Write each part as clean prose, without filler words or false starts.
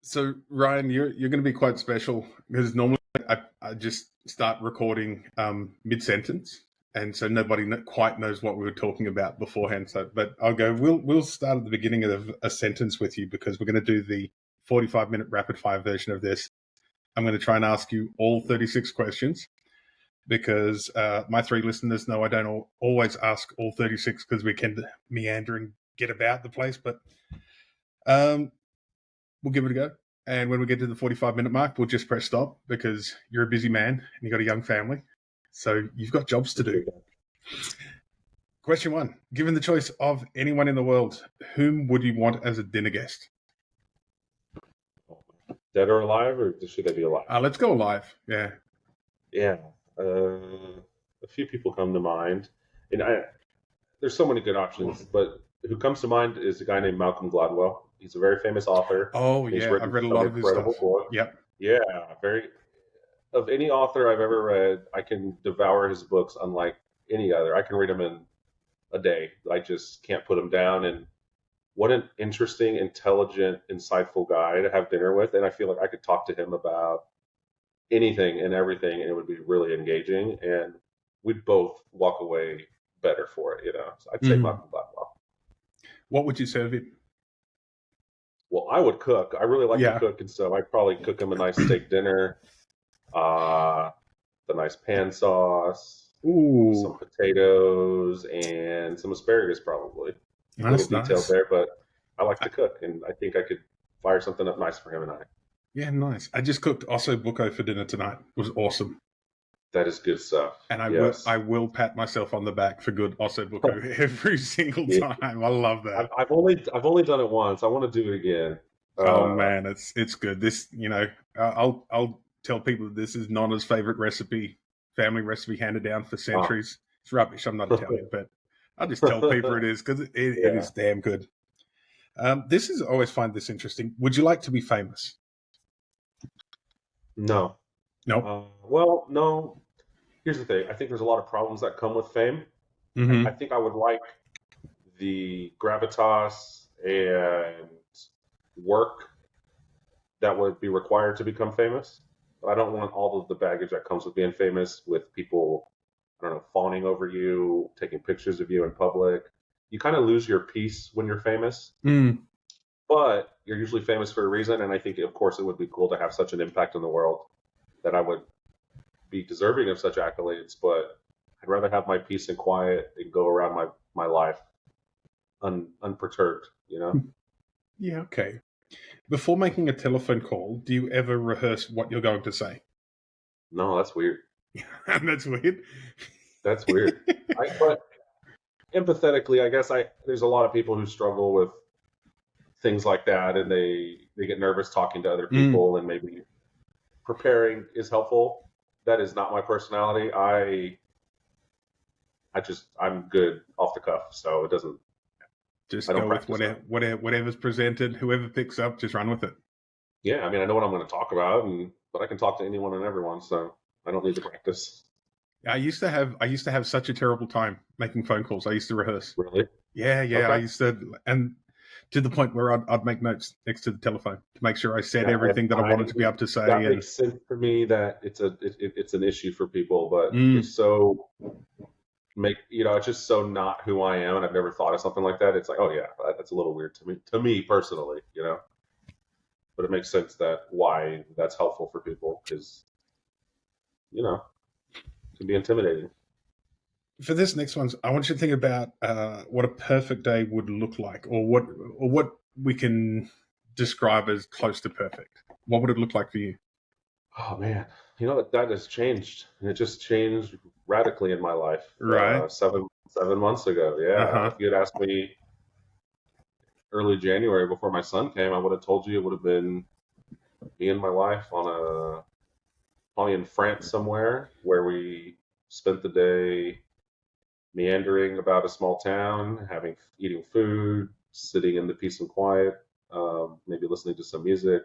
So Ryan, you're going to be quite special because normally I just start recording mid sentence, and so nobody quite knows what we were talking about beforehand. So, but I'll go. We'll start at the beginning of a sentence with you because we're going to do the 45-minute rapid fire version of this. I'm going to try and ask you all 36 questions because my 3 listeners know I don't always ask all 36 because we can meander and get about the place, but we'll give it a go. And when we get to the 45-minute mark, we'll just press stop because you're a busy man and you've got a young family. So you've got jobs to do. Question 1. Given the choice of anyone in the world, whom would you want as a dinner guest? Dead or alive, or should they be alive? Let's go alive. Yeah. Yeah. A few people come to mind. And there's so many good options, but who comes to mind is a guy named Malcolm Gladwell. He's a very famous author. Oh, yeah. I've read a lot of his stuff. Book. Yep. Yeah. Of any author I've ever read, I can devour his books unlike any other. I can read them in a day. I just can't put them down. And what an interesting, intelligent, insightful guy to have dinner with. And I feel like I could talk to him about anything and everything, and it would be really engaging. And we'd both walk away better for it, So I'd say Malcolm Gladwell. What would you serve him? Well, I would cook. I really like to cook, and so I'd probably cook him a nice steak dinner, the nice pan sauce, some potatoes, and some asparagus probably. That's little details there, but I like to cook, and I think I could fire something up nice for him and I. Yeah, nice. I just cooked osso buco for dinner tonight. It was awesome. That is good stuff. And I will pat myself on the back for good osso buco every single time. I love that. I've only done it once. I want to do it again. Oh man, it's good. This, I'll tell people this is Nonna's favorite recipe, family recipe handed down for centuries. It's rubbish. I'm not Italian, but I'll just tell people it is because it is damn good. This is I always find this interesting. Would you like to be famous? No. Well, no. Here's the thing. I think there's a lot of problems that come with fame. I think I would like the gravitas and work that would be required to become famous. But I don't want all of the baggage that comes with being famous, with people, fawning over you, taking pictures of you in public. You kind of lose your peace when you're famous. But you're usually famous for a reason, and I think, of course, it would be cool to have such an impact in the world that I would be deserving of such accolades, but I'd rather have my peace and quiet and go around my life unperturbed, Yeah, okay. Before making a telephone call, do you ever rehearse what you're going to say? No, that's weird. That's weird? That's weird. But empathetically, I guess there's a lot of people who struggle with things like that, and they get nervous talking to other people, and maybe preparing is helpful. That is not my personality. I'm good off the cuff, so it doesn't. Just go with whatever's presented. Whoever picks up, just run with it. Yeah, I know what I'm going to talk about, but I can talk to anyone and everyone, so I don't need to practice. I used to have such a terrible time making phone calls. I used to rehearse. Really? Yeah. Okay. I used to, and to the point where I'd make notes next to the telephone to make sure I said everything that I wanted to be able to say. That makes sense for me that it's an issue for people, but it's so it's just so not who I am, and I've never thought of something like that. It's like, oh yeah, that's a little weird to me personally, but it makes sense why that's helpful for people, because it can be intimidating. For this next one, I want you to think about what a perfect day would look like, or what we can describe as close to perfect. What would it look like for you? Oh man, that has changed. It just changed radically in my life. Right. 7 months ago. Yeah. If you had asked me early January before my son came, I would have told you it would have been me and my wife probably in France somewhere, where we spent the day meandering about a small town, eating food, sitting in the peace and quiet, maybe listening to some music,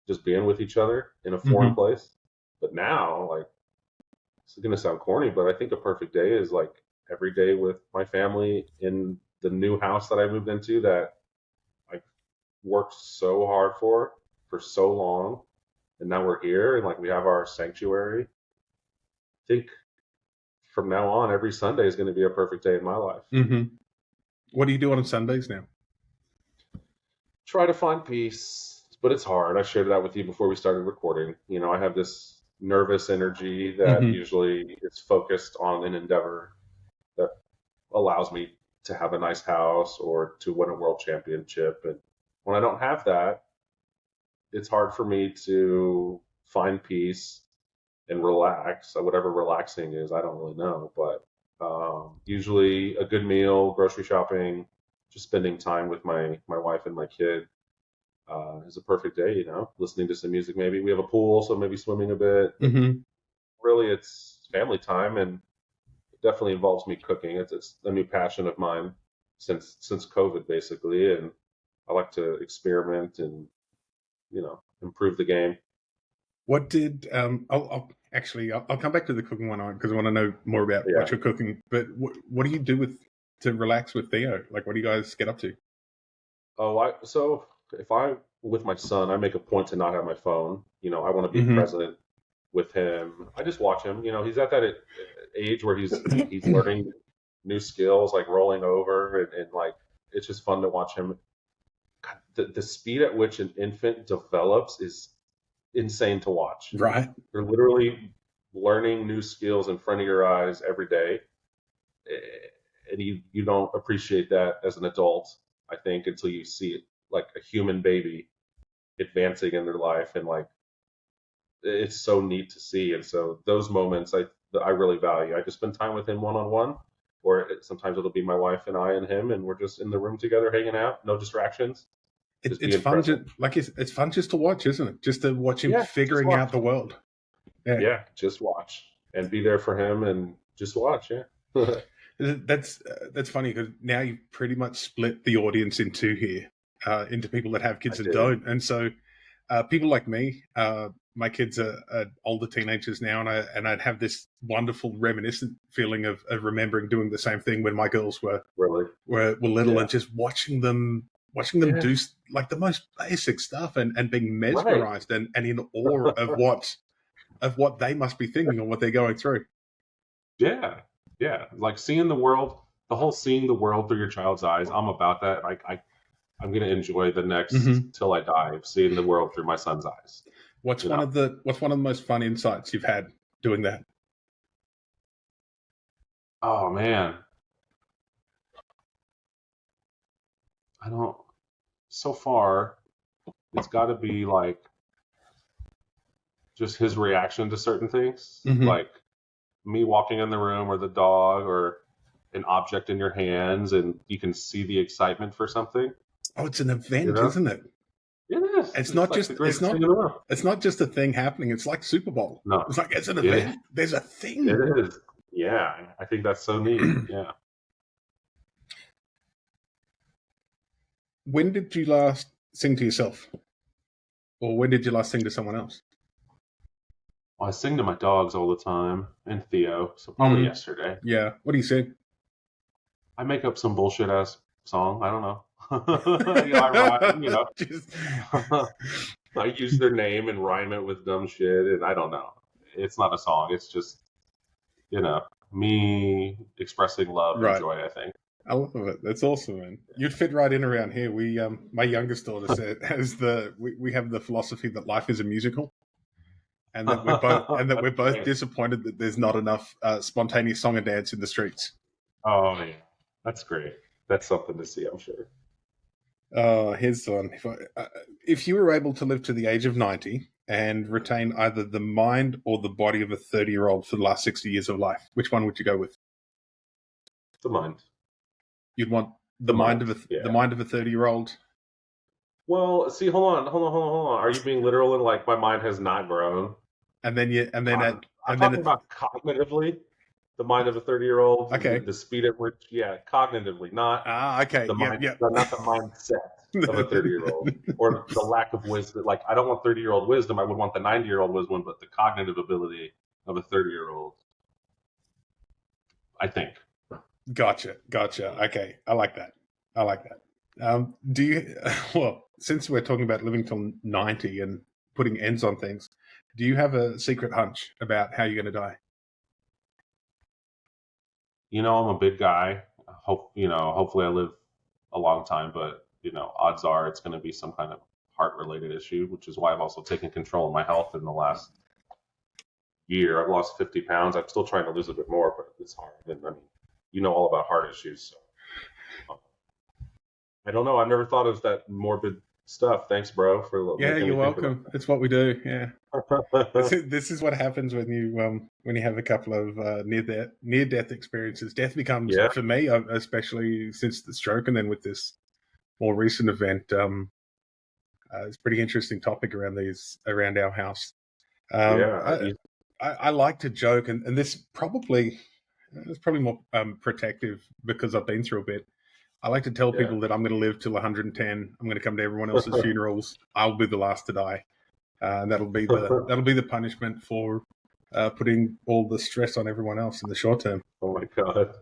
just being with each other in a foreign place. But now, it's going to sound corny, but I think a perfect day is every day with my family in the new house that I moved into that I worked so hard for. for so long, and now we're here and like we have our sanctuary. I think from now on, every Sunday is going to be a perfect day in my life. Mm-hmm. What do you do on Sundays now? Try to find peace, but it's hard. I shared that with you before we started recording. You know, I have this nervous energy that usually is focused on an endeavor that allows me to have a nice house or to win a world championship. And when I don't have that, it's hard for me to find peace and relax. Whatever relaxing is, I don't really know. But usually a good meal, grocery shopping, just spending time with my wife and my kid is a perfect day, you know, listening to some music maybe. We have a pool, so maybe swimming a bit. Mm-hmm. Really, it's family time, and it definitely involves me cooking. It's a new passion of mine since COVID, basically, and I like to experiment and, you know, improve the game. What did I'll come back to the cooking one because I want to know more about what you're cooking. But what do you do to relax with Theo? Like, what do you guys get up to? So if I with my son, I make a point to not have my phone. You know, I want to be present with him. I just watch him. You know, he's at that age where he's learning new skills, like rolling over, and like it's just fun to watch him. God, the speed at which an infant develops is insane to watch. Right. They're literally learning new skills in front of your eyes every day, and you don't appreciate that as an adult, I think, until you see it like a human baby advancing in their life, and like it's so neat to see. And so those moments I really value. I just spend time with him one on one, or sometimes it'll be my wife and I and him, and we're just in the room together hanging out, no distractions. It's fun, it's fun just to watch, isn't it? Just to watch him figuring out the world. Yeah, just watch and be there for him and just watch. Yeah. That's funny because now you've pretty much split the audience in two here, into people that have kids and don't. And so people like me, my kids are older teenagers now, and I'd have this wonderful reminiscent feeling of remembering doing the same thing when my girls were little, and just watching them do like the most basic stuff and being mesmerized and in awe of what they must be thinking or what they're going through. Yeah. Like seeing the world, seeing the world through your child's eyes. I'm about that. I'm going to enjoy the next till I die of seeing the world through my son's eyes. What's one of the most fun insights you've had doing that? Oh man. So far, it's got to be like just his reaction to certain things. Like me walking in the room, or the dog, or an object in your hands, and you can see the excitement for something. Oh, it's an event, isn't it? It is. It's not like it's not just a thing happening. It's like Super Bowl. No, it's like it's an event. There's a thing. It is. Yeah, I think that's so neat. Yeah. When did you last sing to yourself, or when did you last sing to someone else? Well, I sing to my dogs all the time and Theo, so probably yesterday. Yeah. What do you sing? I make up some bullshit ass song. I don't know. I rhyme, you know. I use their name and rhyme it with dumb shit, and I don't know. It's not a song. It's just, you know, me expressing love and joy, I think. I love it. That's awesome, man. You'd fit right in around here. We, my youngest daughter said, we have the philosophy that life is a musical, and that we're both disappointed that there's not enough spontaneous song and dance in the streets. Oh yeah, that's great. That's something to see, I'm sure. Here's one. If you were able to live to the age of 90 and retain either the mind or the body of a 30-year-old for the last 60 years of life, which one would you go with? The mind. You'd want the mind of a 30-year-old? Well, see, hold on. Are you being literal in like my mind has not grown? I'm talking about cognitively. The mind of a 30-year-old. Okay. The speed at which, cognitively, not okay. The mind, not the mindset of a 30-year-old, or the lack of wisdom. Like, I don't want 30-year-old wisdom. I would want the 90-year-old wisdom, but the cognitive ability of a 30-year-old, I think. Gotcha. Okay. I like that. Do you, well, since we're talking about living till 90 and putting ends on things, do you have a secret hunch about how you're going to die? You know, I'm a big guy. Hopefully I live a long time, but odds are it's going to be some kind of heart-related issue, which is why I've also taken control of my health in the last year. I've lost 50 pounds. I'm still trying to lose a bit more, but it's hard. And I mean, all about heart issues. So, I don't know. I've never thought of that morbid stuff. Thanks, bro, for Yeah, you're welcome. It's what we do. Yeah. This is what happens when you have a couple of near death experiences. Death becomes, for me, especially since the stroke, and then with this more recent event, it's a pretty interesting topic around our house. I like to joke, and this probably it's probably more protective because I've been through a bit. I like to tell people that I'm going to live till 110. I'm going to come to everyone else's funerals. I'll be the last to die. That'll be the punishment for putting all the stress on everyone else in the short term. Oh my god!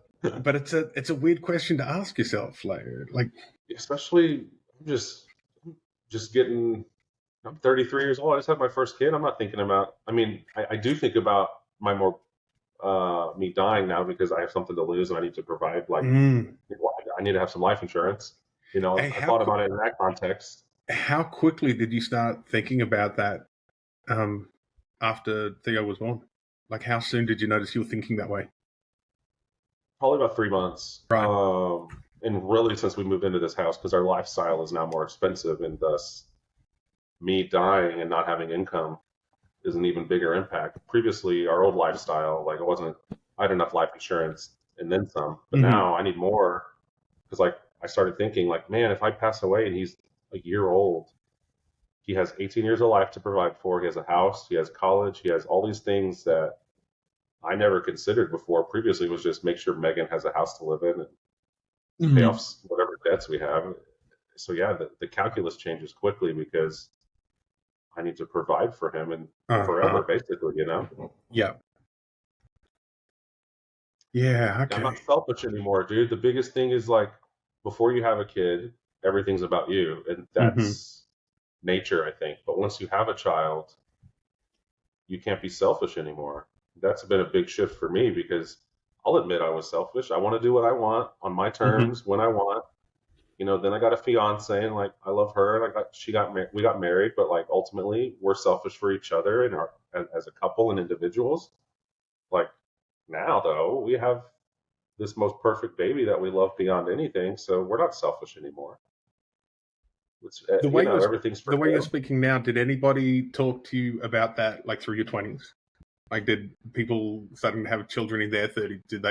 But it's a weird question to ask yourself, like especially just getting. I'm 33 years old. I just had my first kid. I'm not thinking about. I mean, I do think about me dying now because I have something to lose and I need to provide. Like, I need to have some life insurance. I thought about it in that context. How quickly did you start thinking about that after Theo was born? Like, how soon did you notice you were thinking that way? Probably about 3 months. Right. And really since we moved into this house, because our lifestyle is now more expensive, and thus me dying and not having income is an even bigger impact. Previously, our old lifestyle, like I had enough life insurance and then some, but now I need more because like I started thinking like, man, if I pass away and he's a year old, he has 18 years of life to provide for. He has a house, he has college, he has all these things that I never considered before. Previously, it was just make sure Megan has a house to live in and pay off whatever debts we have. So yeah, the calculus changes quickly because I need to provide for him and forever, basically, Yeah. Yeah. Okay. I'm not selfish anymore, dude. The biggest thing is like, before you have a kid, everything's about you, and that's nature, I think. But once you have a child, you can't be selfish anymore. That's been a big shift for me because I'll admit I was selfish. I want to do what I want on my terms when I want. Then I got a fiance, and like I love her, and we got married, but like ultimately we're selfish for each other and as a couple and individuals. Like now though, we have this most perfect baby that we love beyond anything, so we're not selfish anymore. It's, everything's for the way you're speaking now. Did anybody talk to you about that, like through your 20s? Like, did people starting to have children in their 30s? Did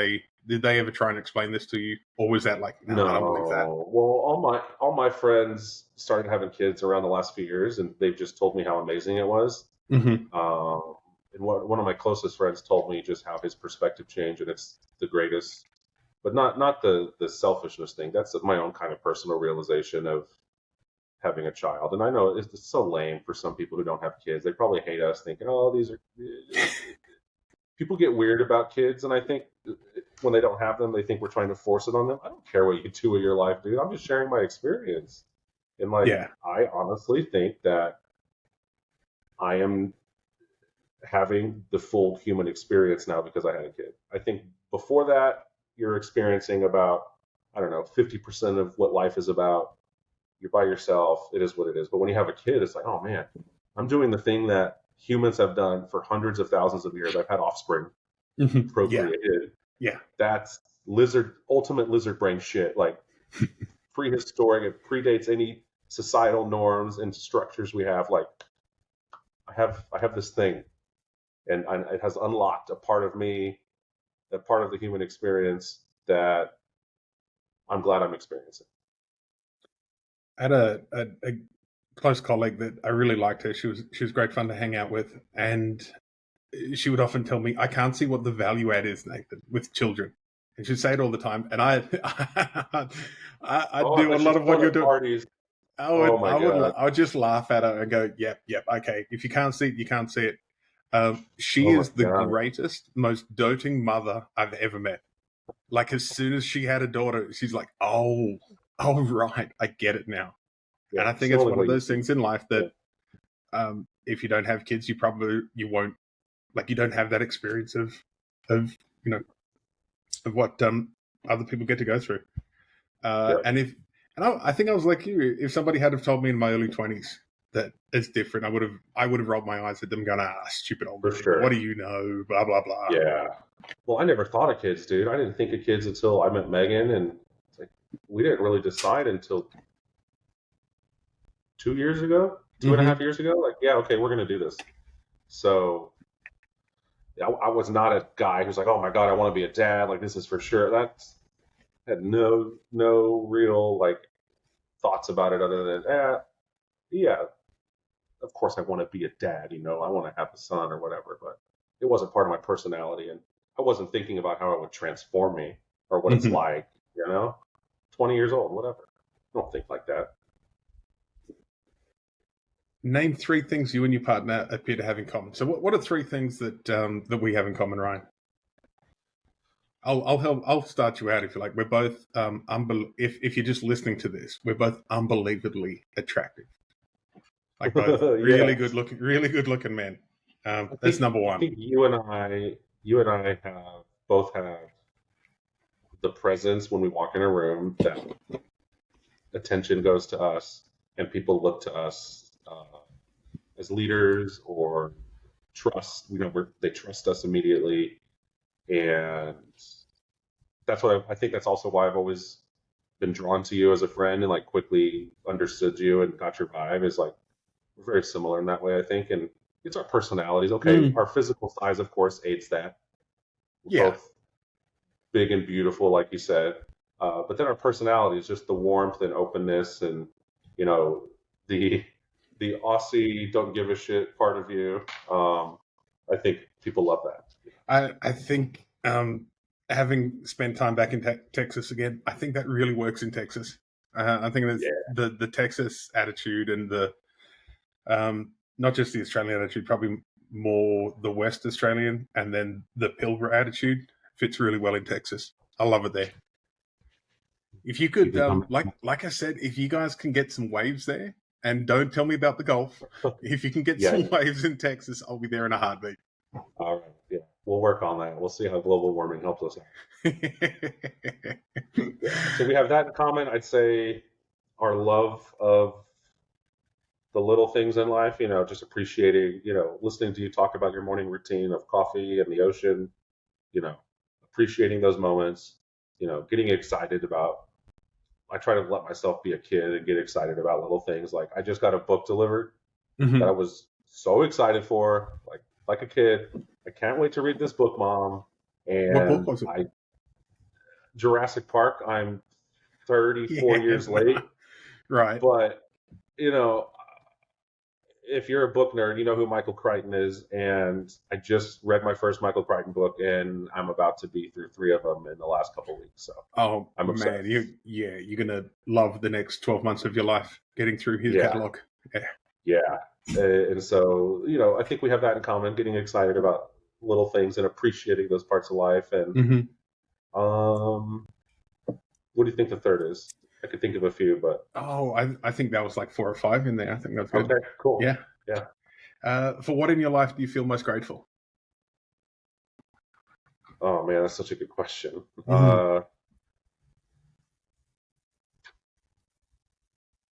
they ever try and explain this to you, or was that like, no, I don't believe that? Well, all my friends started having kids around the last few years, and they've just told me how amazing it was. And one of my closest friends told me just how his perspective changed, and it's the greatest. But not the selfishness thing. That's my own kind of personal realization of having a child. And I know it's so lame for some people who don't have kids. They probably hate us thinking, oh, these are people get weird about kids. And I think when they don't have them, they think we're trying to force it on them. I don't care what you do with your life, dude. I'm just sharing my experience. And I honestly think that I am having the full human experience now because I had a kid. I think before that, you're experiencing about, I don't know, 50% of what life is about. You're by yourself. It is what it is. But when you have a kid, it's like, oh man, I'm doing the thing that humans have done for hundreds of thousands of years. I've had offspring, procreated. Yeah. That's ultimate lizard brain shit. Like prehistoric. It predates any societal norms and structures we have. Like I have this thing, and it has unlocked a part of me, a part of the human experience that I'm glad I'm experiencing. I had a close colleague that I really liked her. She was great fun to hang out with, and she would often tell me, "I can't see what the value add is, Nathan, with children." And she'd say it all the time, and I do a lot of what you're doing. Parties. I would just laugh at her and go, "Yep, okay. If you can't see it, you can't see it." She is the greatest, most doting mother I've ever met. Like as soon as she had a daughter, she's like, "Oh, right, I get it now." And I It's think the it's only one of way those things in life that yeah. if you don't have kids, you won't, like, you don't have that experience of you know of what other people get to go through. Yeah. I think I was like you. If somebody had have told me in my early 20s that it's different, I would have rolled my eyes at them, going, stupid old For man, what do sure. you know? Blah blah blah. Yeah. Well, I never thought of kids, dude. I didn't think of kids until I met Megan, and it's like we didn't really decide until 2 years ago, two and a half Mm-hmm. years ago. Like, yeah, okay, we're gonna do this. So I was not a guy who's like, oh my god, I want to be a dad. Like, this is for sure. That's had no real like thoughts about it other than, yeah, of course I want to be a dad. I want to have a son or whatever. But it wasn't part of my personality, and I wasn't thinking about how it would transform me or what it's Mm-hmm. like. 20 years old, whatever. I don't think like that. Name three things you and your partner appear to have in common. So, what are three things that we have in common, Ryan? I'll help. I'll start you out if you like. We're both if you're just listening to this, we're both unbelievably attractive. Like both Yeah. really good looking men. I That's think number I one. think you and I have both have the presence when we walk in a room that attention goes to us and people look to us as leaders or trust. They trust us immediately, and that's what I think. That's also why I've always been drawn to you as a friend and like quickly understood you and got your vibe. Is like we're very similar in that way, I think, and it's our personalities. Okay, Mm, our physical size, of course, aids that. We're yeah, both big and beautiful, like you said. But then our personalities, just the warmth and openness, and you know the the Aussie don't give a shit part of you. I think people love that. I think having spent time back in Texas again, I think that really works in Texas. I think that's Yeah, the Texas attitude and the not just the Australian attitude, probably more the West Australian, and then the Pilbara attitude fits really well in Texas. I love it there. If you you could, think I'm like I said, if you guys can get some waves there, and don't tell me about the Gulf, if you can get yeah, some yeah. waves in Texas, I'll be there in a heartbeat. All right, yeah. We'll work on that. We'll see how global warming helps us out. Yeah. So we have that in common. I'd say our love of the little things in life, just appreciating, listening to you talk about your morning routine of coffee and the ocean, you know, appreciating those moments, getting excited about. I try to let myself be a kid and get excited about little things. Like I just got a book delivered that I Mhm. was so excited for, like a kid. I can't wait to read this book, Mom. What book And was it? Jurassic Park, I'm 34 Yeah, years late, right. but you know, if you're a book nerd, you know who Michael Crichton is. And I just read my first Michael Crichton book, and I'm about to be through three of them in the last couple of weeks. So Oh I'm man, obsessed. you're gonna love the next 12 months of your life getting through his Yeah, catalog. Yeah. yeah. And so, I think we have that in common, getting excited about little things and appreciating those parts of life. And Hmm. um, what do you think the third is? I could think of a few, but Oh, I think that was like four or five in there. I think that's good. okay, cool. Yeah. Yeah. For what in your life do you feel most grateful? Oh man, that's such a good question. Hmm.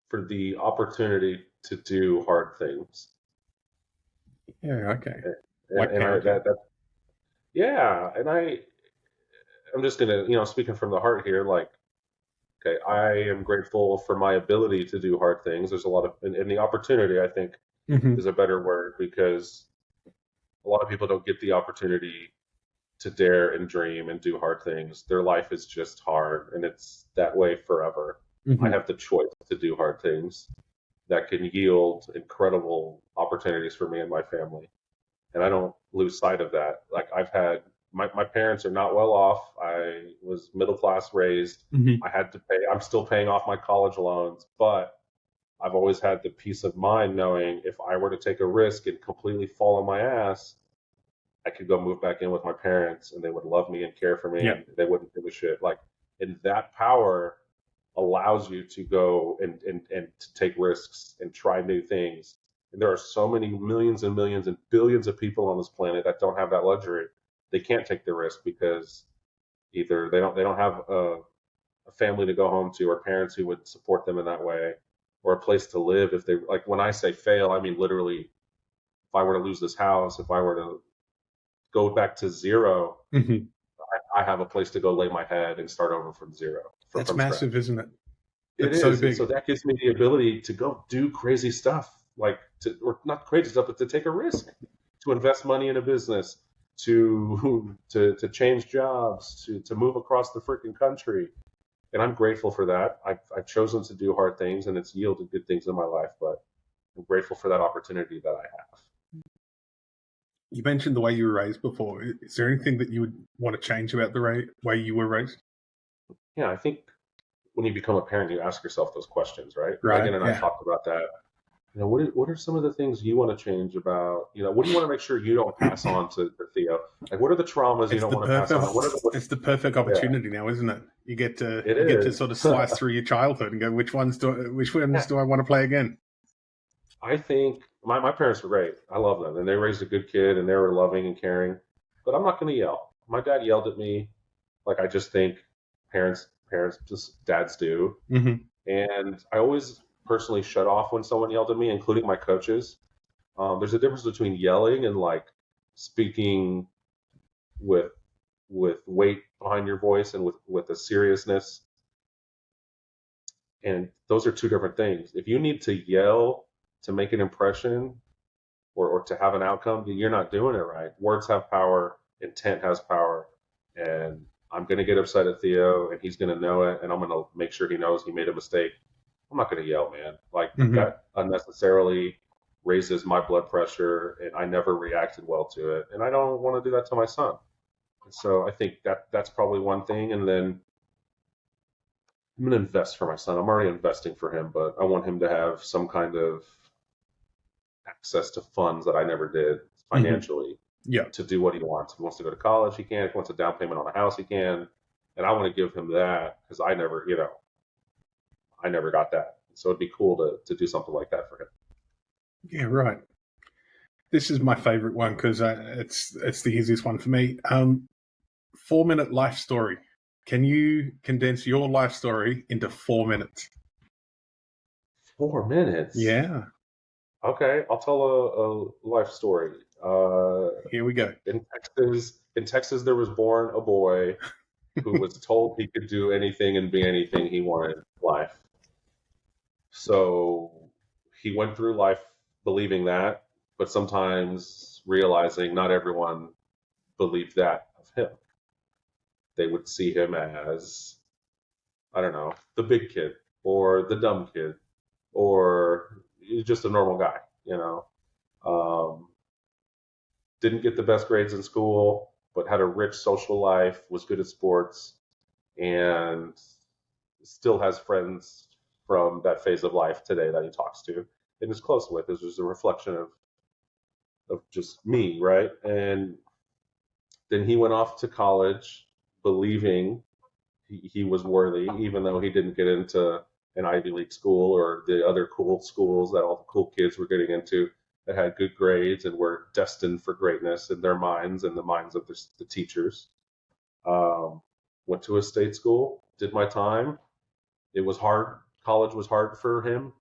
For the opportunity to do hard things. Yeah. Okay. And, Like and I parenting. that yeah, and I'm just gonna, speaking from the heart here, like, okay, I am grateful for my ability to do hard things. There's a lot of, and the opportunity, I think, Hmm. is a better word because a lot of people don't get the opportunity to dare and dream and do hard things. Their life is just hard, and it's that way forever. I Hmm. have the choice to do hard things that can yield incredible opportunities for me and my family. And I don't lose sight of that. Like I've had my parents are not well off. I was middle class raised. Hmm. I had to pay. I'm still paying off my college loans, but I've always had the peace of mind knowing if I were to take a risk and completely fall on my ass, I could go move back in with my parents and they would love me and care for me Yeah. and they wouldn't give a shit. Like in that power, allows you to go and to take risks and try new things. And there are so many millions and millions and billions of people on this planet that don't have that luxury. They can't take the risk because either they don't have a family to go home to, or parents who would support them in that way, or a place to live. If they, like, when I say fail, I mean literally, if I were to lose this house, if I were to go back to zero, Mm-hmm. I have a place to go lay my head and start over from zero, That's from massive, scratch. isn't it? It That's so is, and so big. that gives me the ability to go do crazy stuff, like or not crazy stuff, but to take a risk, to invest money in a business, to change jobs, to move across the freaking country. And I'm grateful for that. I've chosen to do hard things, and it's yielded good things in my life. But I'm grateful for that opportunity that I have. You mentioned the way you were raised before. Is there anything that you would want to change about the way you were raised? Yeah, I think when you become a parent, you ask yourself those questions, right? Right. Megan and I Yeah. talked about that. What are some of the things you want to change about, what do you want to make sure you don't pass on to Theo? Like, what are the traumas you It's don't the want to pass on? perfect. It's the perfect Yeah, opportunity now, isn't it? it You get to is. sort of slice through your childhood and go, which ones Yeah, do I want to play again? I think my parents were great. I love them, and they raised a good kid, and they were loving and caring. But I'm not going to yell. My dad yelled at me, like I just think parents just dads do. Mm-hmm. And I always personally shut off when someone yelled at me, including my coaches. There's a difference between yelling and like speaking with weight behind your voice and with a seriousness, and those are two different things. If you need to yell to make an impression, or to have an outcome, you're not doing it right. Words have power, intent has power, and I'm going to get upset at Theo, and he's going to know it, and I'm going to make sure he knows he made a mistake. I'm not going to yell, man. Like, Mm-hmm. that unnecessarily raises my blood pressure, and I never reacted well to it, and I don't want to do that to my son. And so I think that's probably one thing. And then I'm going to invest for my son. I'm already investing for him, but I want him to have some kind of access to funds that I never did Mm-hmm. financially, Yeah. to do what he wants. If he wants to go to college, he can. If he wants a down payment on a house, he can. And I want to give him that because I never got that. So it'd be cool to do something like that for him. Yeah. Right. This is my favorite one because it's the easiest one for me. 4 minute life story. Can you condense your life story into 4 minutes? 4 minutes. Yeah. Okay, I'll tell a life story. Here we go. In Texas, there was born a boy who was told he could do anything and be anything he wanted in life. So he went through life believing that, but sometimes realizing not everyone believed that of him. They would see him as, I don't know, the big kid or the dumb kid or he's just a normal guy. Um, didn't get the best grades in school, but had a rich social life, was good at sports, and still has friends from that phase of life today that he talks to and is close with. Is just a reflection of just me, right? And then he went off to college believing he was worthy, even though he didn't get into an Ivy League school or the other cool schools that all the cool kids were getting into, that had good grades and were destined for greatness in their minds and the minds of the teachers. Um, Went to a state school, did my time. It was hard. College was hard for him,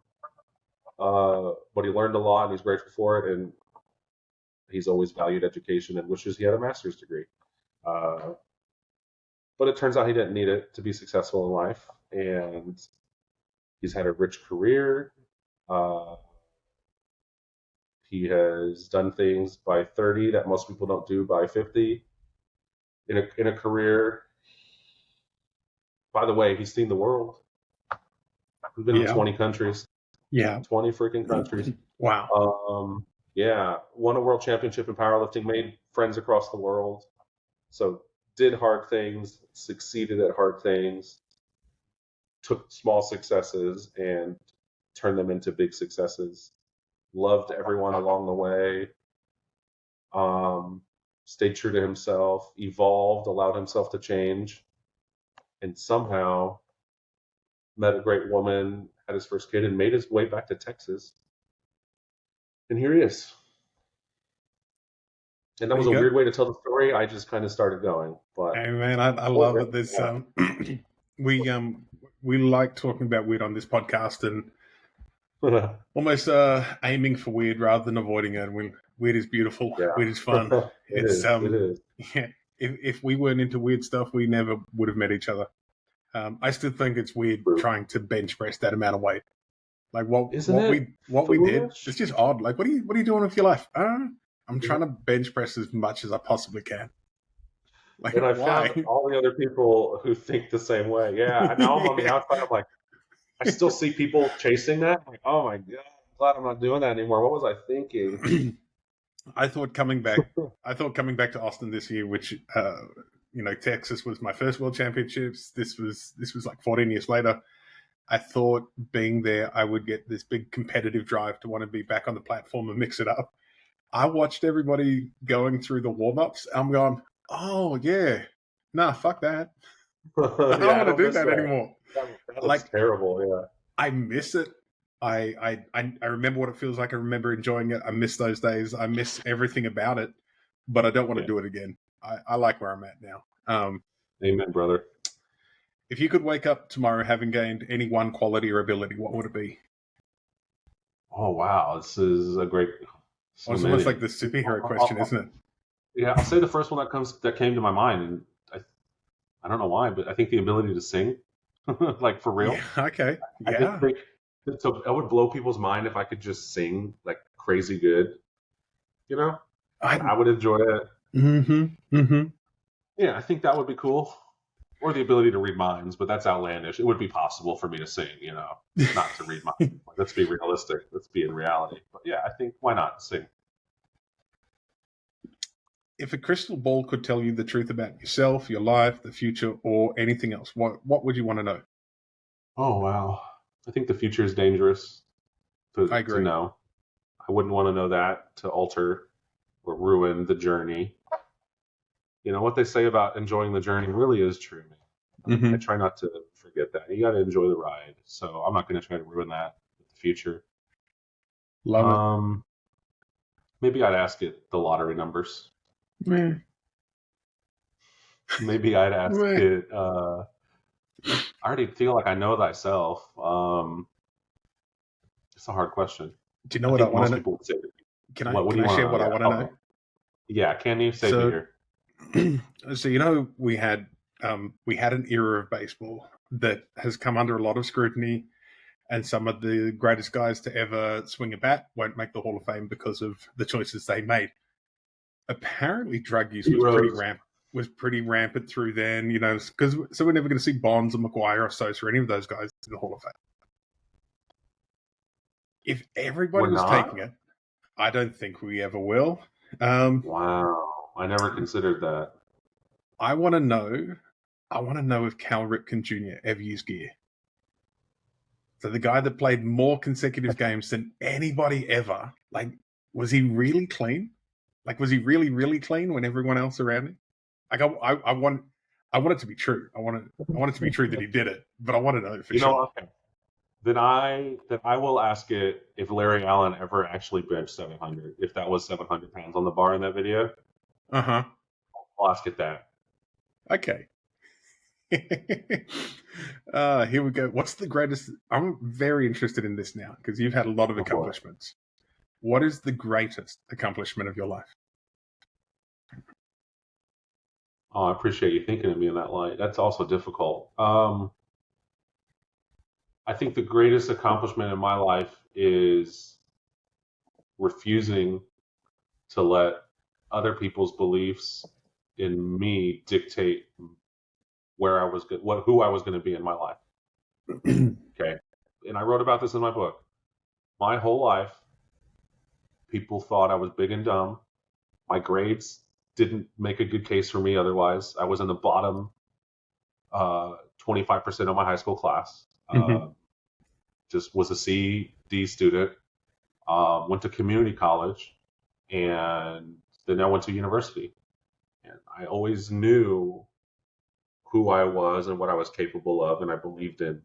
but he learned a lot and he's grateful for it. And he's always valued education and wishes he had a master's degree. Uh, but it turns out he didn't need it to be successful in life. And he's had a rich career. Uh, he has done things by 30 that most people don't do by 50 in a career. By the way, he's seen the world. He's been in Yeah. 20 countries, Yeah. 20 freaking countries. Wow. Yeah, won a world championship in powerlifting, made friends across the world. So did hard things, succeeded at hard things, took small successes and turned them into big successes. Loved everyone along the way. Um, Stayed true to himself, evolved, allowed himself to change, and somehow met a great woman, had his first kid, and made his way back to Texas. And here he is. And that There was you a go. weird way to tell the story. I just kind of started going. But Hey man, I love it. There's we we like talking about weird on this podcast and almost aiming for weird rather than avoiding it. Weird is beautiful. yeah, Weird is fun. it It's is. It is. yeah. If we weren't into weird stuff, we never would have met each other. I still think it's weird True. trying to bench press that amount of weight. Like Isn't it we did. foolish? It's just odd. Like what are you doing with your life? I'm trying to bench press as much as I possibly can. Like And I why? found all the other people who think the same way. Yeah, and now I'm on the Yeah. outside. I'm like, I still see people chasing that. I'm like, oh my god, I'm glad I'm not doing that anymore. What was I thinking? I thought coming back to Austin this year, which Texas was my first World Championships. This was like 14 years later. I thought being there, I would get this big competitive drive to want to be back on the platform and mix it up. I watched everybody going through the warm-ups. I'm going, oh yeah, nah, fuck that. I Yeah, don't I want to don't do miss that that. anymore. That looks Like terrible. Yeah. I miss it. I remember what it feels like. I remember enjoying it. I miss those days. I miss everything about it, but I don't want to Yeah. do it again. I like where I'm at now. Amen, brother. If you could wake up tomorrow having gained any one quality or ability, what would it be? Oh wow, this is a great. So It's almost many. like the superhero question, I'll, isn't it? yeah, I'll say the first one that came to my mind, and I don't know why, but I think the ability to sing, like for Yeah. real. Okay. I just Yeah. think so. It would blow people's mind if I could just sing like crazy good. You know, and I. I would enjoy it. Mm-hmm. Mm-hmm. Yeah, I think that would be cool. Or the ability to read minds, but that's outlandish. It would be possible for me to sing, not to read minds. Like, let's be realistic. Let's be in reality. But yeah, I think why not sing? If a crystal ball could tell you the truth about yourself, your life, the future, or anything else, what would you want to know? Oh wow, I think the future is dangerous I to agree. know. I wouldn't want to know that to alter or ruin the journey. What they say about enjoying the journey really is true. Mm-hmm. I try not to forget that. You got to enjoy the ride. So I'm not going to try to ruin that with the future. Love it. Maybe I'd ask it the lottery numbers. Meh. Maybe I'd ask Meh. it. I already feel like I know thyself. It's a hard question. Do you know I what I think want to most know? people would say, Can what do you I want to share know? what I Yeah. want to know? Yeah. Can you save me So, here? we had an era of baseball that has come under a lot of scrutiny, and some of the greatest guys to ever swing a bat won't make the Hall of Fame because of the choices they made. Apparently, drug use Heroes. was pretty rampant through then. So we're never going to see Bonds or McGuire or Sosa or any of those guys in the Hall of Fame. If everybody We're was taking not? it, I don't think we ever will. Wow. I never considered that. I want to know if Cal Ripken Jr. ever used gear. So the guy that played more consecutive games than anybody ever, like, was he really clean? Like, was he really, really clean when everyone else around him? Like, I want it to be true. I want it to be true that he did it, but I want to know for sure. Okay. Then I will ask it if Larry Allen ever actually benched 700. If that was 700 pounds on the bar in that video, Uh-huh. I'll ask it that. Okay. Here we go. What's the greatest? I'm very interested in this now because you've had a lot of Oh boy. accomplishments. What is the greatest accomplishment of your life? Oh, I appreciate you thinking of me in that light. That's also difficult. I think the greatest accomplishment in my life is refusing to let other people's beliefs in me dictate where I was who I was going to be in my life. Okay, and I wrote about this in my book. My whole life, people thought I was big and dumb. My grades didn't make a good case for me. Otherwise, I was in the bottom 25% of my high school class. Mm-hmm. Just was a C, D student. Went to community college, and then I went to university. And I always knew who I was and what I was capable of, and I believed in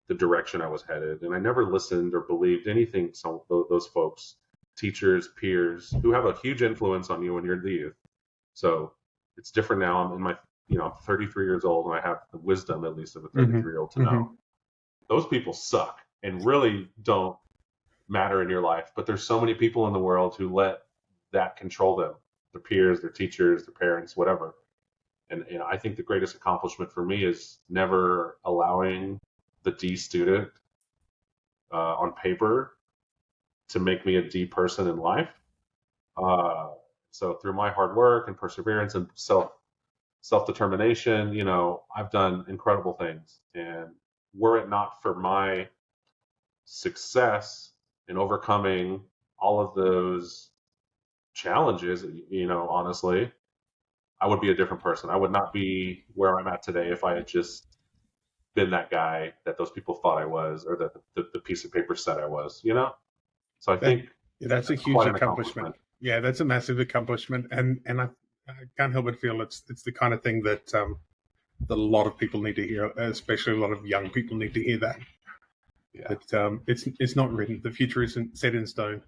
the direction I was headed. And I never listened or believed anything those folks, teachers, peers, who have a huge influence on you when you're the youth. So it's different now. I'm in my, I'm 33 years old, and I have the wisdom, at least, of a 33-year-old to know those people suck and really don't matter in your life. But there's so many people in the world who let that control them, their peers, their teachers, their parents, whatever. And I think the greatest accomplishment for me is never allowing the D student on paper to make me a D person in life. So through my hard work and perseverance and self-determination, I've done incredible things. And were it not for my success in overcoming all of those challenges, honestly, I would be a different person. I would not be where I'm at today if I had just been that guy that those people thought I was, or that the piece of paper said I was, So I think that's a huge accomplishment. Yeah, that's a massive accomplishment, and I can't help but feel it's the kind of thing that a lot of people need to hear, especially a lot of young people need to hear that. Yeah. But it's not written. The future isn't set in stone.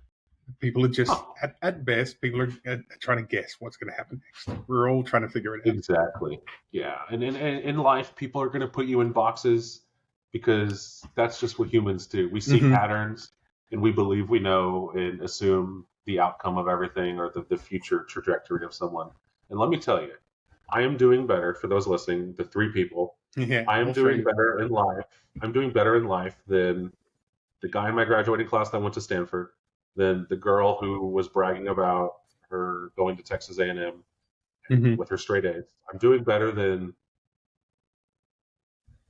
People are just, at best, people are trying to guess what's going to happen next. We're all trying to figure it out. Exactly. Yeah. And in life, people are going to put you in boxes because that's just what humans do. We see patterns, and we believe we know and assume the outcome of everything, or the future trajectory of someone. And let me tell you, I am doing better, for those listening, the three people. Yeah, I am doing better in life. I'm doing better in life than the guy in my graduating class that went to Stanford, than the girl who was bragging about her going to Texas A&M with her straight A's. I'm doing better than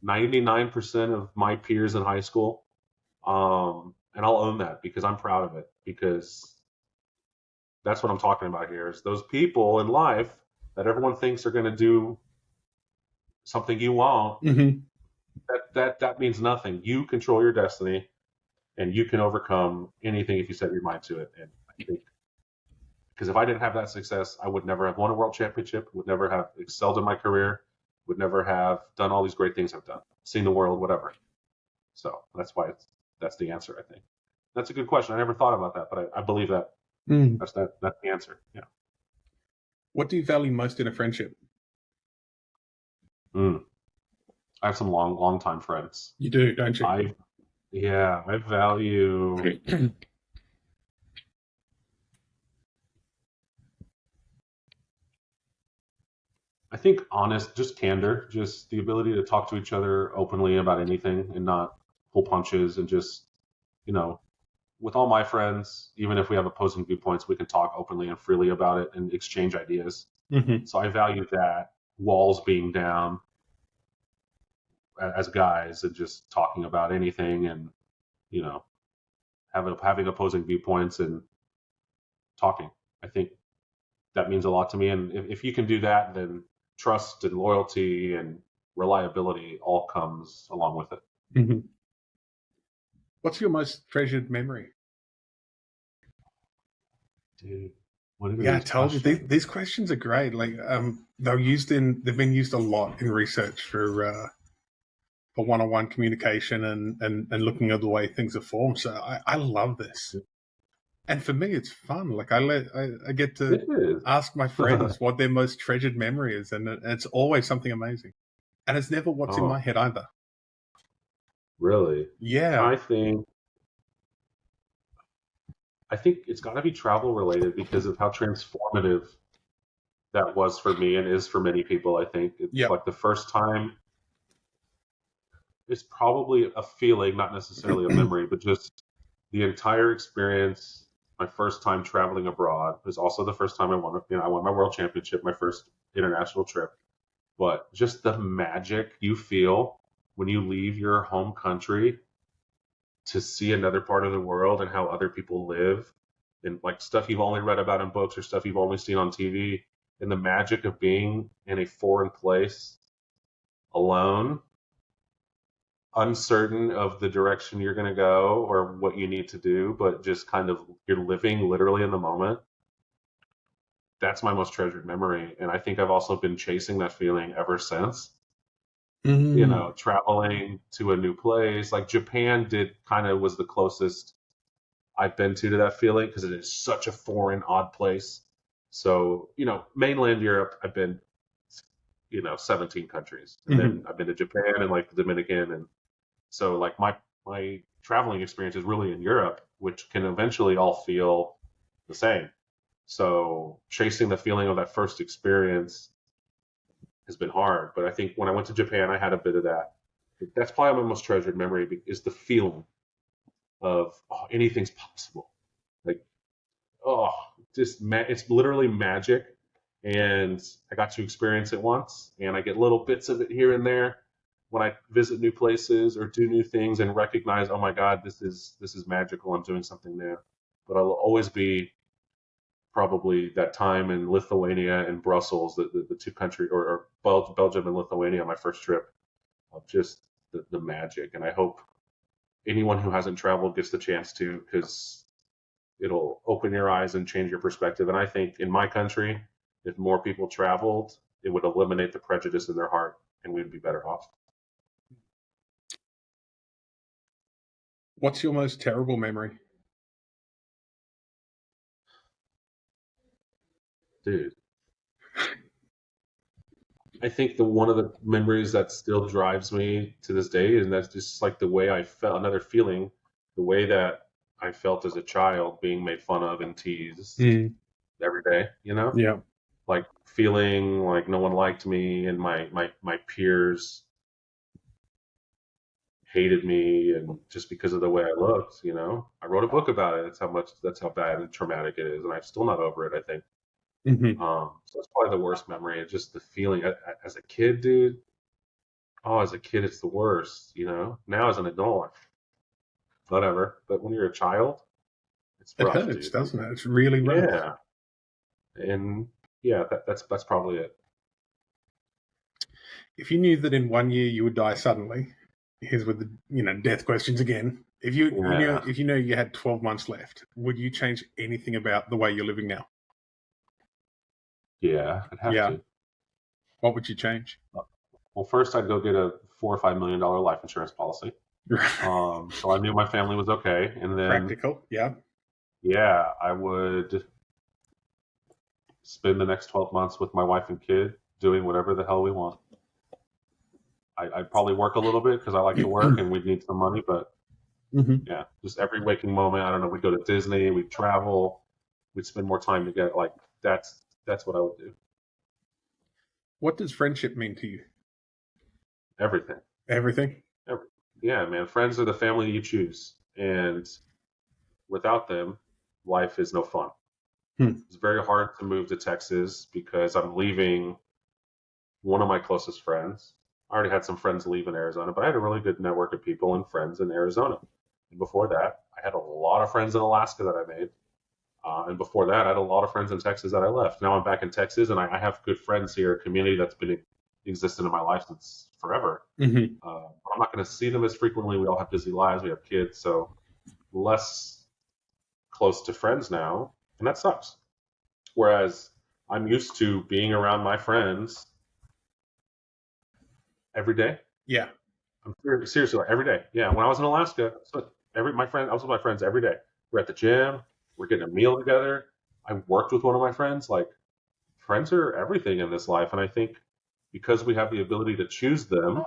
99% of my peers in high school. And I'll own that because I'm proud of it, because that's what I'm talking about here, is those people in life that everyone thinks are going to do something you won't. That means nothing. You control your destiny, and you can overcome anything if you set your mind to it. And I think, because if I didn't have that success, I would never have won a world championship, would never have excelled in my career, would never have done all these great things I've done, seen the world, whatever. So that's why that's the answer, I think. That's a good question. I never thought about that, but I believe that. That's the answer. Yeah. What do you value most in a friendship? I have some long time friends. You do, don't you? I value I think just candor, just the ability to talk to each other openly about anything and not pull punches, and just, with all my friends, even if we have opposing viewpoints, we can talk openly and freely about it and exchange ideas. So I value that, walls being down as guys, and just talking about anything, and, having opposing viewpoints and talking. I think that means a lot to me. And if you can do that, then trust and loyalty and reliability all comes along with it. What's your most treasured memory? Dude, I told you these questions are great. Like they've been used a lot in research for one-on-one communication and looking at the way things are formed. So I love this. And for me, it's fun. Like I get to ask my friends what their most treasured memory is, and it's always something amazing. And it's never what's in my head either. Really? Yeah. I think it's got to be travel related, because of how transformative that was for me and is for many people. I think it's like the first time. It's probably a feeling, not necessarily a memory, but just the entire experience. My first time traveling abroad was also the first time I won my world championship, my first international trip. But just the magic you feel when you leave your home country to see another part of the world and how other people live, and like stuff you've only read about in books or stuff you've only seen on TV, and the magic of being in a foreign place alone, uncertain of the direction you're going to go or what you need to do, but just kind of you're living literally in the moment. That's my most treasured memory. And I think I've also been chasing that feeling ever since. traveling to a new place. Like Japan was the closest I've been to that feeling because it is such a foreign, odd place. So, mainland Europe, I've been, 17 countries. And then I've been to Japan and like the Dominican. And so like my traveling experience is really in Europe, which can eventually all feel the same. So chasing the feeling of that first experience has been hard. But I think when I went to Japan, I had a bit of that. That's probably my most treasured memory is the feeling of anything's possible. Like, it's literally magic. And I got to experience it once, and I get little bits of it here and there when I visit new places or do new things and recognize, oh my God, this is magical. I'm doing something new. But I'll always be probably that time in Lithuania and Brussels, the two countries, or Belgium and Lithuania, my first trip, of just the magic. And I hope anyone who hasn't traveled gets the chance to, because it'll open your eyes and change your perspective. And I think in my country, if more people traveled, it would eliminate the prejudice in their heart, and we'd be better off. What's your most terrible memory? Dude, I think one of the memories that still drives me to this day, and that's just like the way I felt, another feeling, the way that I felt as a child being made fun of and teased every day, Yeah. Like feeling like no one liked me and my peers hated me, and just because of the way I looked, I wrote a book about it. That's how bad and traumatic it is. And I'm still not over it, I think. So that's probably the worst memory. It's just the feeling as a kid, dude. Oh, as a kid, it's the worst, Now as an adult, whatever. But when you're a child, it's it rough, hurts, dude. doesn't it? It's really rough. Yeah. And yeah, that's probably it. If you knew that in 1 year you would die suddenly, here's with the death questions again. If you know you had 12 months left, would you change anything about the way you're living now? Yeah, I'd have to. What would you change? Well, first I'd go get a $4 or $5 million life insurance policy. So I knew my family was okay, and then practical, yeah. Yeah, I would spend the next 12 months with my wife and kid doing whatever the hell we want. I'd probably work a little bit because I like to work and we'd need some money, but yeah, just every waking moment. I don't know. We'd go to Disney, we'd travel, we'd spend more time together. Like that's what I would do. What does friendship mean to you? Everything. Everything? Yeah, man. Friends are the family you choose, and without them, life is no fun. It's very hard to move to Texas because I'm leaving one of my closest friends. I already had some friends leave in Arizona, but I had a really good network of people and friends in Arizona. And before that, I had a lot of friends in Alaska that I made. And before that, I had a lot of friends in Texas that I left. Now I'm back in Texas, and I have good friends here, a community that's been existing in my life since forever. I'm not going to see them as frequently. We all have busy lives. We have kids, so less close to friends now, and that sucks. Whereas I'm used to being around my friends every day. Yeah. I'm seriously, like every day. Yeah. When I was in Alaska, I was with my friends every day. We're at the gym. We're getting a meal together. I worked with one of my friends. Like, friends are everything in this life, and I think because we have the ability to choose them,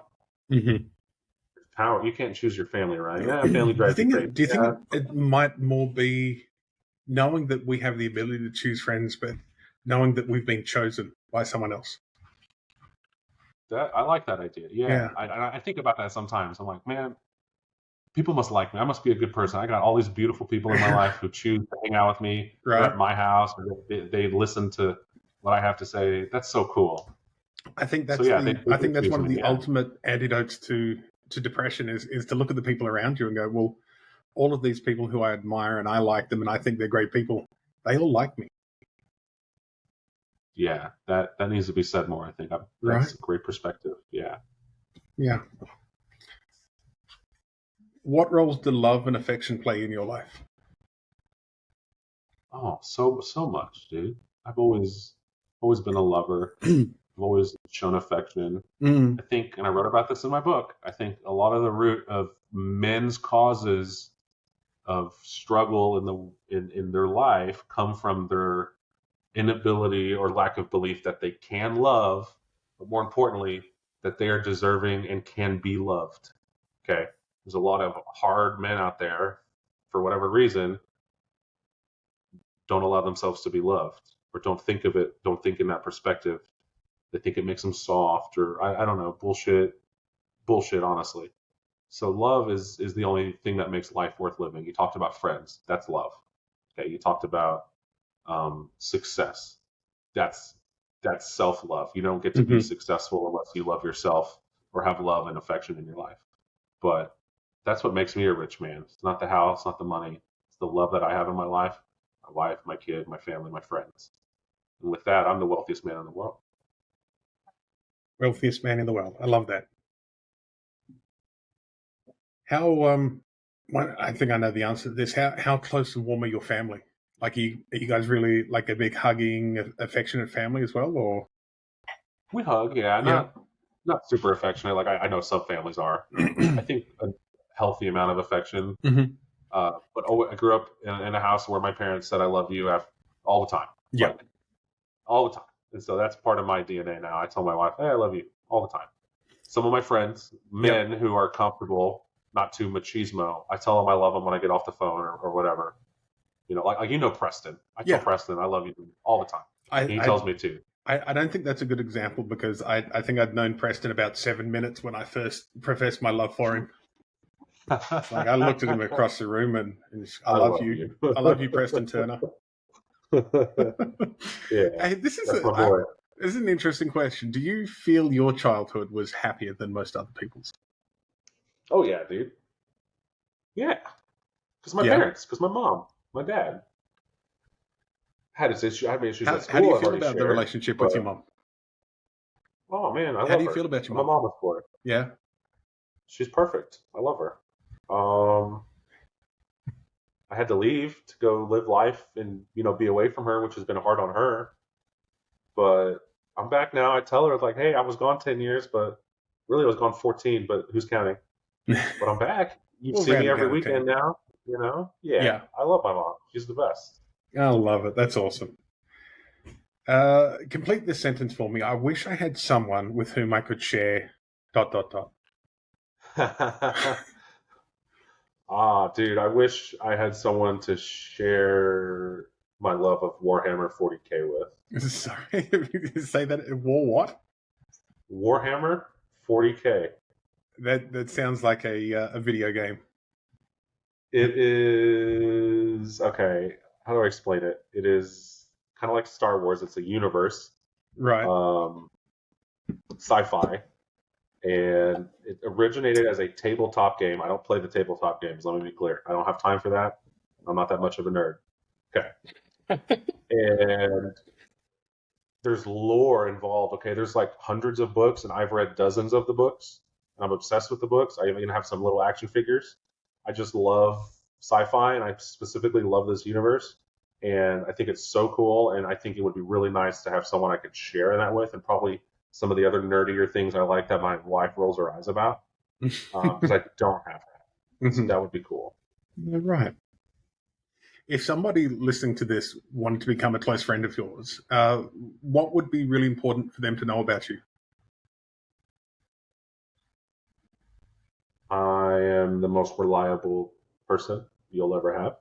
power. You can't choose your family, right? Yeah, family drives you crazy. Do you think it might more be knowing that we have the ability to choose friends, but knowing that we've been chosen by someone else? I like that idea. Yeah. I think about that sometimes. I'm like, man, people must like me. I must be a good person. I got all these beautiful people in my life who choose to hang out with me. Right. They're at my house. Or they listen to what I have to say. That's so cool. I think that's I think that's one of the ultimate antidotes to depression is to look at the people around you and go, well, all of these people who I admire and I like them and I think they're great people, they all like me. Yeah, that needs to be said more, I think. That's a great perspective. Yeah. Yeah. What roles do love and affection play in your life? Oh, so much, dude. I've always been a lover. I've always shown affection. I think, and I wrote about this in my book, I think a lot of the root of men's causes of struggle in their life come from their inability or lack of belief that they can love, but more importantly, that they are deserving and can be loved. Okay. There's a lot of hard men out there, for whatever reason, don't allow themselves to be loved or don't think in that perspective. They think it makes them soft or I don't know, bullshit, honestly. So love is the only thing that makes life worth living. You talked about friends. That's love. Okay. You talked about success. That's self-love. You don't get to be successful unless you love yourself or have love and affection in your life. But that's what makes me a rich man. It's not the house, not the money. It's the love that I have in my life, my wife, my kid, my family, my friends. And with that, I'm the wealthiest man in the world. Wealthiest man in the world. I love that. How I think I know the answer to this. How close and warm are your family? Like, are you guys really like a big hugging, affectionate family as well, or? We hug, yeah, not super affectionate. Like I know some families are. I think a healthy amount of affection. But I grew up in a house where my parents said "I love you" all the time. Yeah, like, all the time. And so that's part of my DNA now. I tell my wife, "Hey, I love you" all the time. Some of my friends, men who are comfortable, not too machismo, I tell them I love them when I get off the phone or whatever. You know, like Preston. I tell Preston I love you all the time. He tells me to. I don't think that's a good example because I think I'd known Preston about 7 minutes when I first professed my love for him. Like I looked at him across the room and I love you. I love you, Preston Turner. Yeah, hey, this is an interesting question. Do you feel your childhood was happier than most other people's? Oh yeah, dude. Yeah, because my parents, because my mom, my dad. I had issues at school. How do you feel about the relationship with your mom? Oh man, I love her. How do you feel about your mom? My mom is for it. Yeah, she's perfect. I love her. I had to leave to go live life and be away from her, which has been hard on her. But I'm back now. I tell her like, hey, I was gone 10 years, but really I was gone 14. But who's counting? But I'm back. You see me every weekend now. Yeah. I love my mom. She's the best. I love it. That's awesome. Complete this sentence for me. I wish I had someone with whom I could share ... Dude, I wish I had someone to share my love of Warhammer 40K with. Sorry, say that. War what? Warhammer 40K. That sounds like a video game. It is okay. How do I explain it? It is kind of like Star Wars. It's a universe, right? Sci-fi, and it originated as a tabletop game. I don't play the tabletop games. Let me be clear. I don't have time for that. I'm not that much of a nerd. Okay. And there's lore involved. Okay, there's like hundreds of books, and I've read dozens of the books. I'm obsessed with the books. I even have some little action figures. I just love sci-fi, and I specifically love this universe. And I think it's so cool, and I think it would be really nice to have someone I could share that with, and probably some of the other nerdier things I like that my wife rolls her eyes about, because I don't have that. So that would be cool. Right. If somebody listening to this wanted to become a close friend of yours, what would be really important for them to know about you? I am the most reliable person you'll ever have.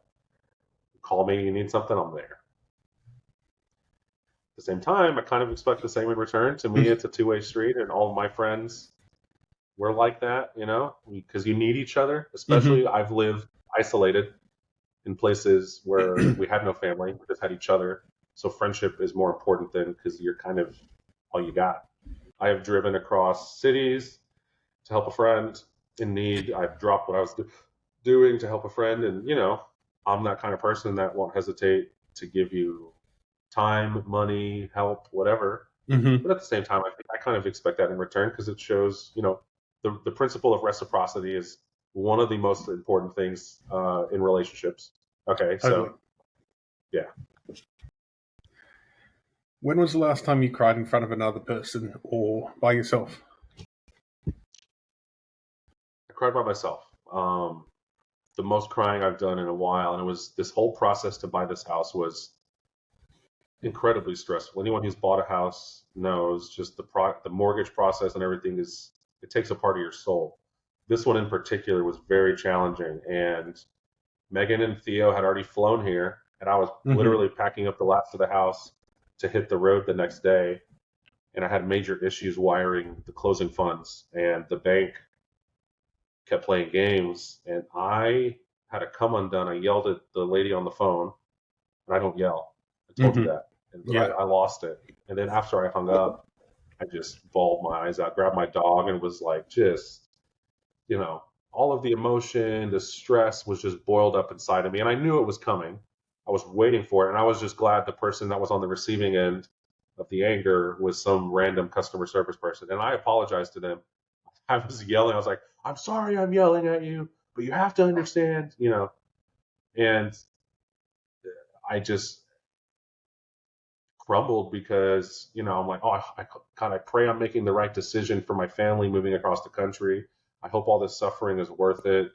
Call me, you need something, I'm there. At the same time, I kind of expect the same in return. To me, it's a two-way street, and all of my friends, we're like that, because you need each other. Especially, I've lived isolated in places where we had no family, we just had each other. So friendship is more important than because you're kind of all you got. I have driven across cities to help a friend in need. I've dropped what I was doing to help a friend, and I'm that kind of person that won't hesitate to give you time, money, help, whatever. But at the same time, I kind of expect that in return because it shows, the principle of reciprocity is one of the most important things in relationships. Okay, so yeah. When was the last time you cried in front of another person or by yourself? I cried by myself. The most crying I've done in a while, and it was this whole process to buy this house was incredibly stressful. Anyone who's bought a house knows just the mortgage process and everything it takes a part of your soul. This one in particular was very challenging, and Megan and Theo had already flown here, and I was literally packing up the last of the house to hit the road the next day, and I had major issues wiring the closing funds, and the bank kept playing games, and I had a come undone. I yelled at the lady on the phone, and I don't yell. I told you that. And I lost it. And then after I hung up, I just bawled my eyes out, grabbed my dog, and was like, just, all of the emotion, the stress was just boiled up inside of me. And I knew it was coming. I was waiting for it. And I was just glad the person that was on the receiving end of the anger was some random customer service person. And I apologized to them. I was yelling. I was like, I'm sorry I'm yelling at you, but you have to understand, and I just crumbled because, I'm like, I kind of pray I'm making the right decision for my family moving across the country. I hope all this suffering is worth it.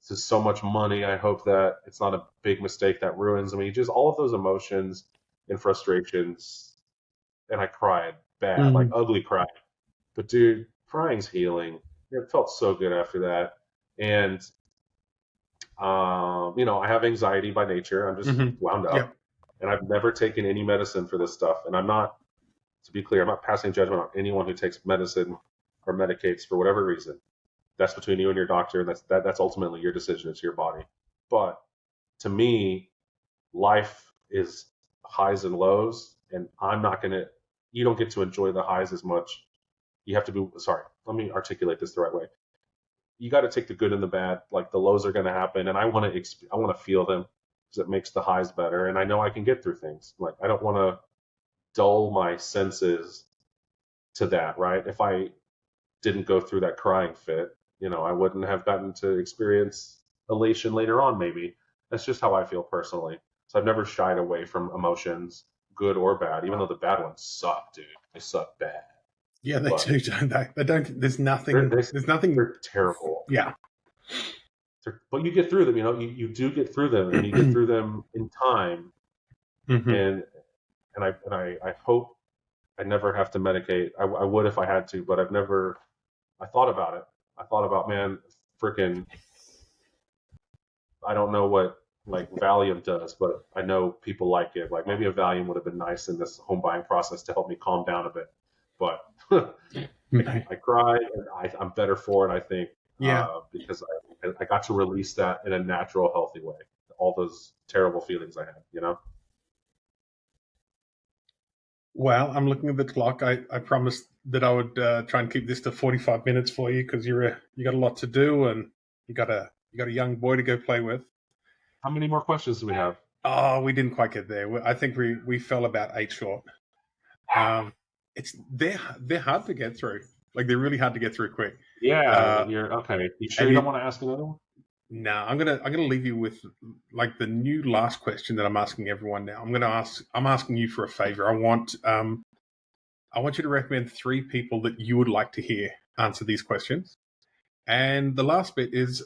This is so much money. I hope that it's not a big mistake that ruins me. Just all of those emotions and frustrations. And I cried bad, like ugly cry. But dude, crying's healing. It felt so good after that. And, I have anxiety by nature. I'm just wound up. Yeah. And I've never taken any medicine for this stuff. And I'm not, to be clear, I'm not passing judgment on anyone who takes medicine or medicates for whatever reason. That's between you and your doctor. And that's ultimately your decision. It's your body. But to me, life is highs and lows. And you don't get to enjoy the highs as much. You have to be, sorry, let me articulate this the right way. You got to take the good and the bad. Like the lows are going to happen. And I want to feel them, because it makes the highs better. And I know I can get through things. Like I don't want to dull my senses to that, right? If I didn't go through that crying fit, I wouldn't have gotten to experience elation later on, maybe. That's just how I feel personally. So I've never shied away from emotions, good or bad, even though the bad ones suck, dude. They suck bad. Yeah, they do, don't they? They don't. There's nothing. There's nothing. They're terrible. Yeah. But you get through them. You do get through them, and you get through them in time. And I hope I never have to medicate. I would if I had to, but I've never. I thought about it. I thought about, man, freaking. I don't know what like Valium does, but I know people like it. Like maybe a Valium would have been nice in this home buying process to help me calm down a bit. But I cry, and I'm better for it, I think. Yeah. Because I got to release that in a natural, healthy way. All those terrible feelings I had, Well, I'm looking at the clock. I promised that I would try and keep this to 45 minutes for you, because you got a lot to do, and you got a young boy to go play with. How many more questions do we have? Oh, we didn't quite get there. I think we fell about 8 short. They're hard to get through. Like they're really hard to get through quick. Yeah, you're okay. You sure you don't want to ask another one? No, I'm gonna leave you with like the new last question that I'm asking everyone now. I'm asking you for a favor. I want you to recommend 3 people that you would like to hear answer these questions. And the last bit is,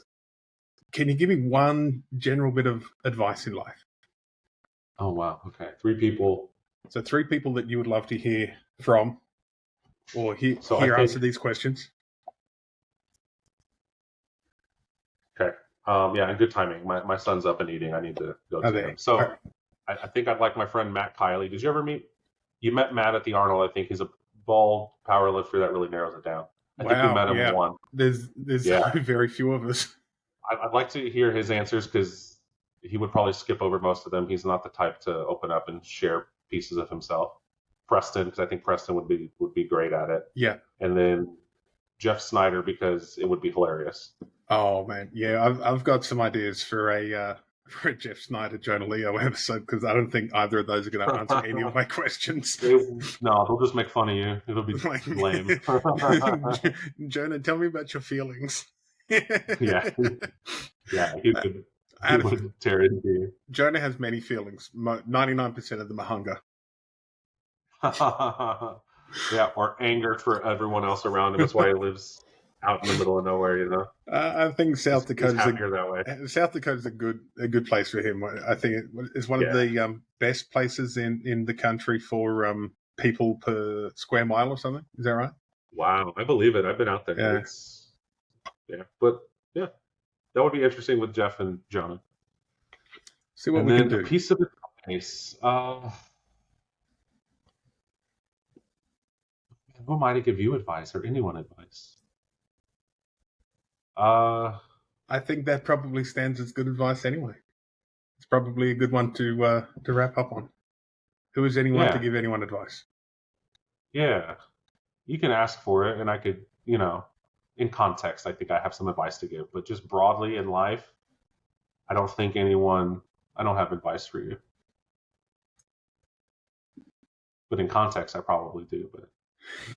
can you give me one general bit of advice in life? Oh wow, okay. 3 people. So 3 people that you would love to hear from, or hear answer these questions. Okay. Yeah, and good timing. My son's up and eating. I need to go to him. So right. I think I'd like my friend Matt Kiley. Did you ever meet? You met Matt at the Arnold. I think he's a bald power lifter. That really narrows it down. I think we met him once. There's very few of us. I'd like to hear his answers, because he would probably skip over most of them. He's not the type to open up and share pieces of himself. Preston, because I think Preston would be great at it. Yeah. And then Jeff Snyder, because it would be hilarious. Oh man, yeah, I've got some ideas for a Jeff Snyder Jonah Leo episode, because I don't think either of those are going to answer any of my questions. No, they'll just make fun of you. It'll be lame. Jonah, tell me about your feelings. Yeah, he would tear into you. Jonah has many feelings. 99% of them are hunger. Yeah, or anger for everyone else around him. That's why he lives out in the middle of nowhere. You know, I think he's happier that way. South Dakota's a good place for him. I think it's one of Yeah. the best places in the country for people per square mile or something. Is that right? Wow, I believe it. I've been out there. Yeah. It's yeah, but yeah, that would be interesting with Jeff and Jonah. See what And we can then a do. piece of advice. Who am I to give you advice or anyone advice? Uh, I think that probably stands as good advice anyway. It's probably a good one to wrap up on. Who is anyone to yeah, give anyone advice? yeah. You can ask for it, and I could, in context, I think I have some advice to give. But just broadly in life, I don't think anyone. I don't have advice for you. But in context, I probably do. But